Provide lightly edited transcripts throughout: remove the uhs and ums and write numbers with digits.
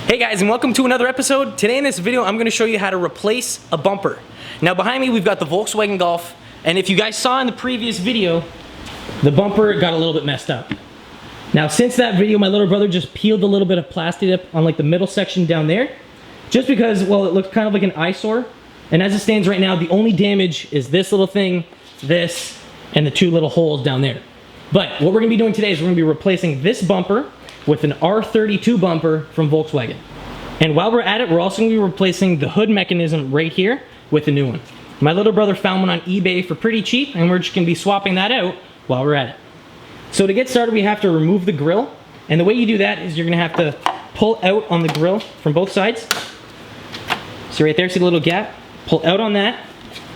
Hey guys, and welcome to another episode. Today in this video, I'm going to show you how to replace a bumper. Now behind me, we've got the Volkswagen Golf, and if you guys saw in the previous video, the bumper got a little bit messed up. Now since that video, my little brother just peeled a little bit of plastidip on like the middle section down there, just because, well, it looked kind of like an eyesore. And as it stands right now, the only damage is this little thing, this, and the two little holes down there. But what we're going to be doing today is we're going to be replacing this bumper with an R32 bumper from Volkswagen. And while we're at it, we're also going to be replacing the hood mechanism right here with a new one. My little brother found one on eBay for pretty cheap, and we're just going to be swapping that out while we're at it. So to get started, we have to remove the grill. And the way you do that is you're going to have to pull out on the grill from both sides. See right there, see the little gap? Pull out on that,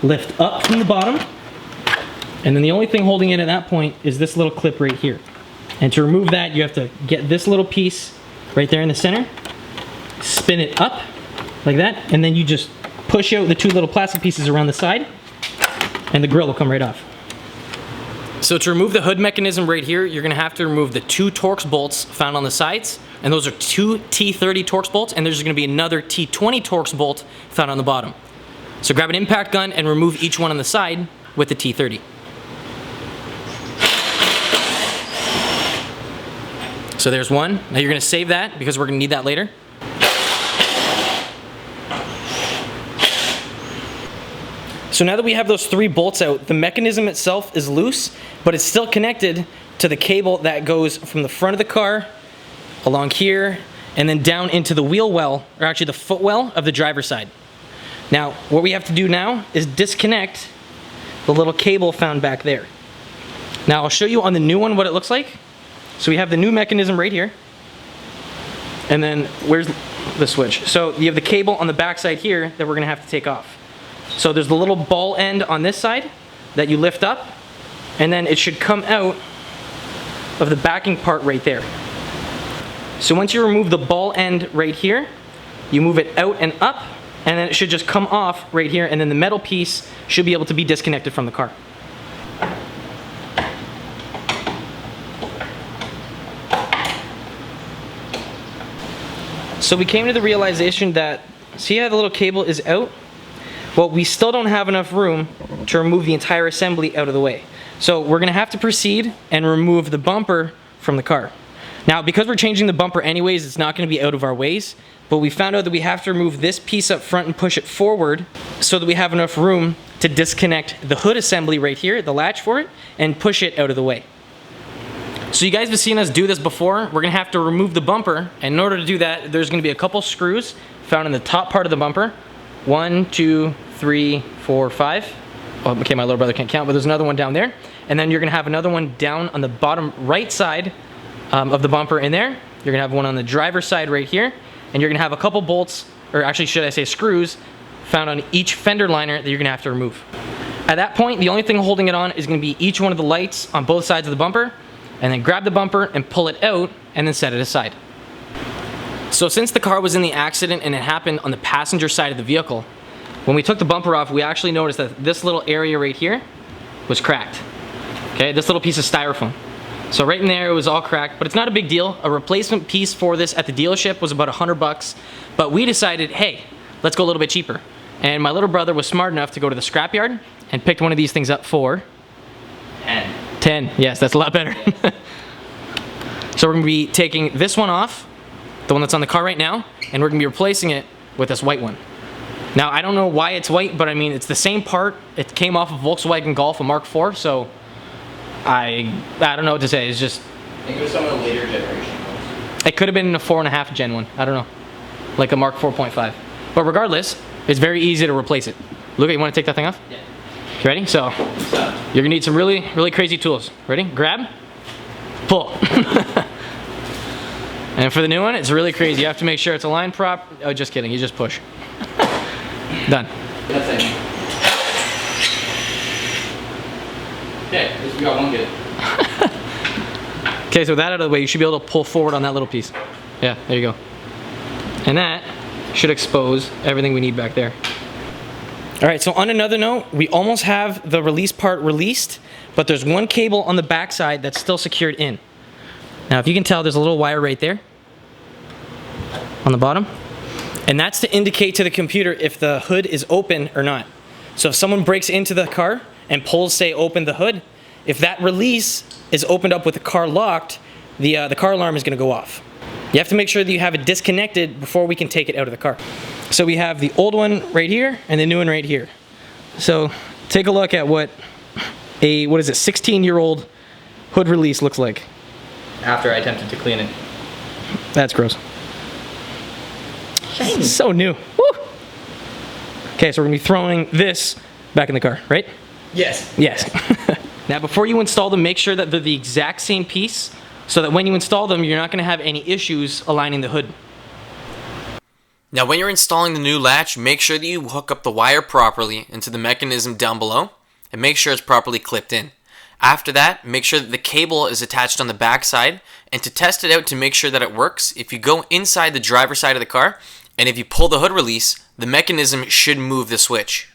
lift up from the bottom, and then the only thing holding it at that point is this little clip right here. And to remove that, you have to get this little piece right there in the center, spin it up like that, and then you just push out the two little plastic pieces around the side, and the grill will come right off. So to remove the hood mechanism right here, you're going to have to remove the two Torx bolts found on the sides, and those are two T30 Torx bolts, and there's going to be another T20 Torx bolt found on the bottom. So grab an impact gun and remove each one on the side with the T30. So there's one. Now you're going to save that because we're going to need that later. So now that we have those three bolts out, the mechanism itself is loose, but it's still connected to the cable that goes from the front of the car along here and then down into the wheel well, or actually the footwell of the driver's side. Now what we have to do now is disconnect the little cable found back there. Now I'll show you on the new one what it looks like. So we have the new mechanism right here, and then where's the switch? So you have the cable on the back side here that we're gonna have to take off. So there's the little ball end on this side that you lift up, and then it should come out of the backing part right there. So once you remove the ball end right here, you move it out and up, and then it should just come off right here, and then the metal piece should be able to be disconnected from the car. So we came to the realization that, see how the little cable is out? Well, we still don't have enough room to remove the entire assembly out of the way. So we're gonna have to proceed and remove the bumper from the car. Now, because we're changing the bumper anyways, it's not gonna be out of our ways, but we found out that we have to remove this piece up front and push it forward so that we have enough room to disconnect the hood assembly right here, the latch for it, and push it out of the way. So you guys have seen us do this before. We're gonna have to remove the bumper, and in order to do that, there's gonna be a couple screws found in the top part of the bumper. 1, 2, 3, 4, 5. Oh, okay, my little brother can't count, but there's another one down there. And then you're gonna have another one down on the bottom right side of the bumper in there. You're gonna have one on the driver's side right here, and you're gonna have a couple bolts, or actually should I say screws, found on each fender liner that you're gonna have to remove. At that point, the only thing holding it on is gonna be each one of the lights on both sides of the bumper, and then grab the bumper and pull it out and then set it aside. So since the car was in the accident and it happened on the passenger side of the vehicle, when we took the bumper off, we actually noticed that this little area right here was cracked. Okay, this little piece of styrofoam. So right in there it was all cracked, but it's not a big deal. A replacement piece for this at the dealership was about 100 bucks, but we decided, hey, let's go a little bit cheaper. And my little brother was smart enough to go to the scrapyard and picked one of these things up for 10, yes, that's a lot better. Yeah. So we're gonna be taking this one off, the one that's on the car right now, and we're gonna be replacing it with this white one. Now, I don't know why it's white, but I mean, it's the same part. It came off of Volkswagen Golf, a Mark IV, so I don't know what to say. It's just... I think it was some of the later generation ones. It could have been a 4.5 Gen 1, I don't know. Like a Mark 4.5. But regardless, it's very easy to replace it. Luca, you wanna take that thing off? Yeah. You ready? So, you're gonna need some really, really crazy tools. Ready? Grab, pull. And for the new one, it's really crazy. You have to make sure it's aligned prop. Oh, just kidding, you just push. Done. That's it. Okay, at least we got one good. Okay, so with that out of the way, you should be able to pull forward on that little piece. Yeah, there you go. And that should expose everything we need back there. All right, so on another note, we almost have the release part released, but there's one cable on the back side that's still secured in. Now, if you can tell, there's a little wire right there. on the bottom. And that's to indicate to the computer if the hood is open or not. So if someone breaks into the car and pulls, say, open the hood, if that release is opened up with the car locked, the car alarm is gonna go off. You have to make sure that you have it disconnected before we can take it out of the car. So we have the old one right here and the new one right here. So take a look at what a, 16-year-old hood release looks like. After I attempted to clean it. That's gross. Shiny. So new. Woo! Okay, so we're gonna be throwing this back in the car, right? Yes. Yes. Now before you install them, make sure that they're the exact same piece so that when you install them, you're not gonna have any issues aligning the hood. Now when you're installing the new latch, make sure that you hook up the wire properly into the mechanism down below and make sure it's properly clipped in. After that, make sure that the cable is attached on the back side, and to test it out to make sure that it works, if you go inside the driver's side of the car and if you pull the hood release, the mechanism should move the switch.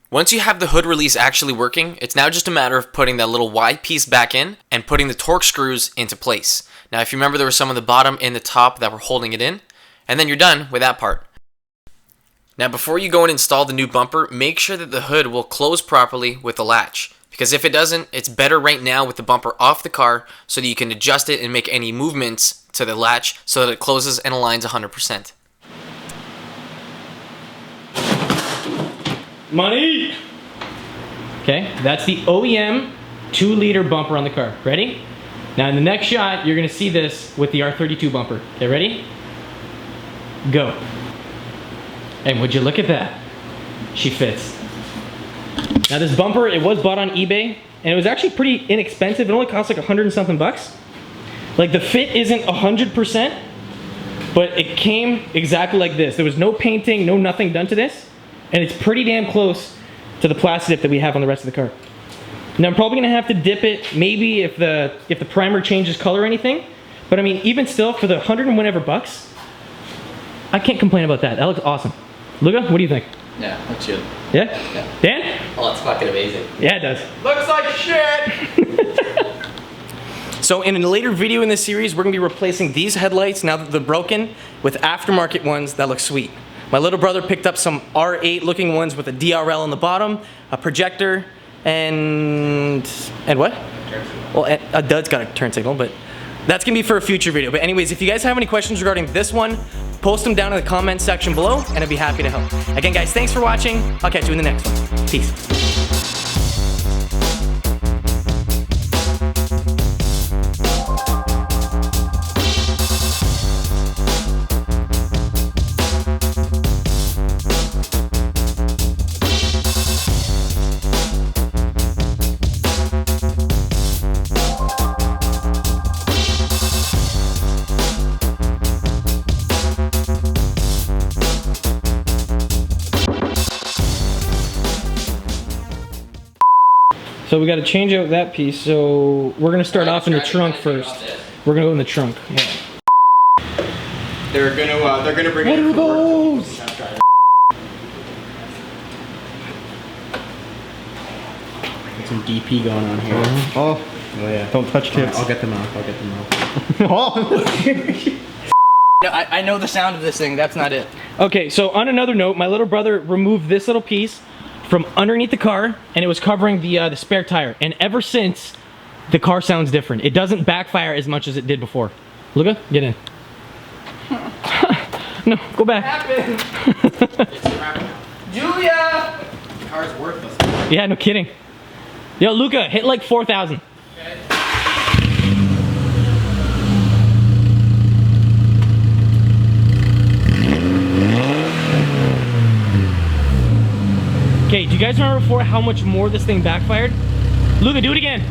Once you have the hood release actually working, it's now just a matter of putting that little wide piece back in and putting the torque screws into place. Now if you remember, there were some on the bottom and the top that were holding it in, and then you're done with that part. Now before you go and install the new bumper, make sure that the hood will close properly with the latch, because if it doesn't, it's better right now with the bumper off the car so that you can adjust it and make any movements to the latch so that it closes and aligns 100%. Money! Okay, that's the OEM 2-liter bumper on the car. Ready? Now in the next shot, you're gonna see this with the R32 bumper. Okay, ready? Go. And would you look at that? She fits. Now this bumper, it was bought on eBay, and it was actually pretty inexpensive. It only cost like 100 and something bucks. Like the fit isn't 100%, but it came exactly like this. There was no painting, no nothing done to this, and it's pretty damn close to the plastidip that we have on the rest of the car. Now I'm probably gonna have to dip it, maybe if the primer changes color or anything, but I mean, even still, for the 100 and whatever bucks, I can't complain about that. That looks awesome. Luca, what do you think? Yeah, looks good. Yeah? Yeah. Dan? Oh, it's fucking amazing. Yeah, it does. Looks like shit! So in a later video in this series, we're gonna be replacing these headlights, now that they're broken, with aftermarket ones that look sweet. My little brother picked up some R8 looking ones with a DRL on the bottom, a projector, and what? Well, a dud's got a turn signal, but that's gonna be for a future video. But anyways, if you guys have any questions regarding this one, post them down in the comments section below, and I'd be happy to help. Again, guys, thanks for watching. I'll catch you in the next one. Peace. So we got to change out that piece. So we're gonna start off in the trunk first. We're gonna go in the trunk. Yeah. They're gonna bring What it are in for work. those? Got some DP going on here. Oh yeah. Don't touch tips. I'll get them off. I'll get them off. No, I know the sound of this thing. That's not it. Okay, so on another note, my little brother removed this little piece from underneath the car, and it was covering the spare tire. And ever since, the car sounds different. It doesn't backfire as much as it did before. Luca, get in. No, go back. Julia! The car's worthless. Yeah, no kidding. Yo, Luca, hit like 4,000. Okay. Okay, do you guys remember before how much more this thing backfired? Luca, do it again.